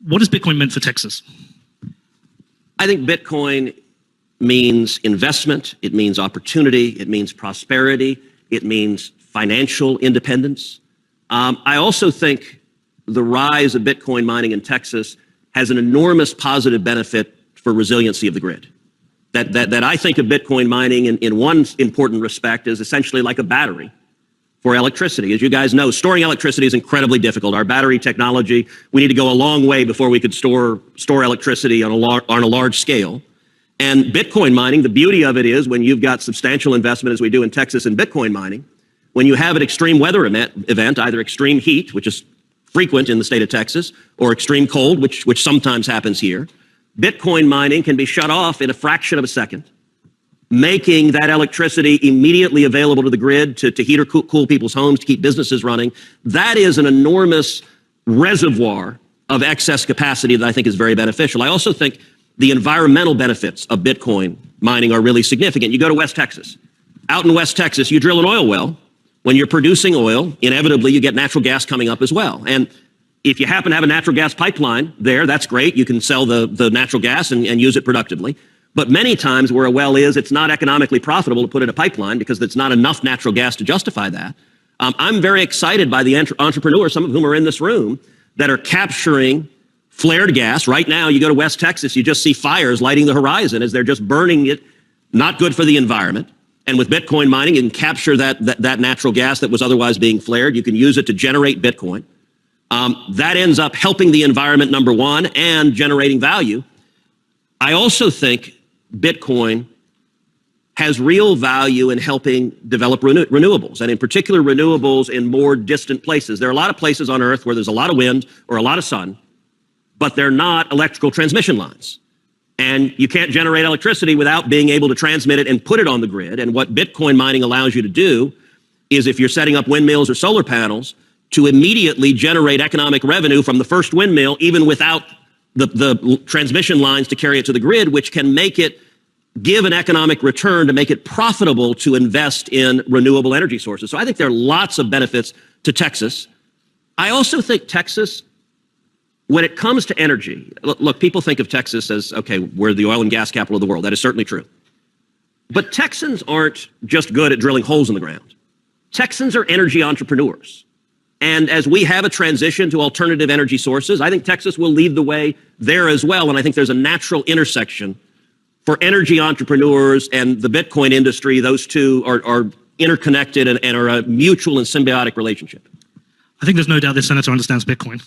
What has Bitcoin meant for Texas? I think Bitcoin means investment, it means opportunity, it means prosperity, it means financial independence. I also think the rise of Bitcoin mining in Texas has an enormous positive benefit for resiliency of the grid. That I think of Bitcoin mining in one important respect is essentially like a battery for electricity. As you guys know, storing electricity is incredibly difficult. Our battery technology, we need to go a long way before we could store electricity on a large scale. And Bitcoin mining, the beauty of it is when you've got substantial investment, as we do in Texas in Bitcoin mining, when you have an extreme weather event, either extreme heat, which is frequent in the state of Texas, or extreme cold, which sometimes happens here, Bitcoin mining can be shut off in a fraction of a second, making that electricity immediately available to the grid to heat or cool people's homes, to keep businesses running. That is an enormous reservoir of excess capacity that I think is very beneficial. I also think the environmental benefits of Bitcoin mining are really significant. You go to West Texas. Out in West Texas, you drill an oil well. When you're producing oil, inevitably you get natural gas coming up as well. And if you happen to have a natural gas pipeline there, that's great. You can sell the natural gas and use it productively. But many times where a well is, it's not economically profitable to put in a pipeline because there's not enough natural gas to justify that. I'm very excited by the entrepreneurs, some of whom are in this room, that are capturing flared gas. Right now, you go to West Texas, you just see fires lighting the horizon as they're just burning it. Not good for the environment. And with Bitcoin mining, you can capture that natural gas that was otherwise being flared. You can use it to generate Bitcoin. That ends up helping the environment, number one, and generating value. I also think Bitcoin has real value in helping develop renewables, and in particular renewables in more distant places. There are a lot of places on Earth where there's a lot of wind or a lot of sun, but they're not electrical transmission lines. And you can't generate electricity without being able to transmit it and put it on the grid. And what Bitcoin mining allows you to do is, if you're setting up windmills or solar panels, to immediately generate economic revenue from the first windmill, even without the transmission lines to carry it to the grid, which can make it give an economic return to make it profitable to invest in renewable energy sources. So I think there are lots of benefits to Texas. I also think Texas, when it comes to energy, look, people think of Texas as, okay, we're the oil and gas capital of the world. That is certainly true. But Texans aren't just good at drilling holes in the ground. Texans are energy entrepreneurs. And as we have a transition to alternative energy sources, I think Texas will lead the way there as well. And I think there's a natural intersection for energy entrepreneurs and the Bitcoin industry. Those two are interconnected and are a mutual and symbiotic relationship. I think there's no doubt this senator understands Bitcoin.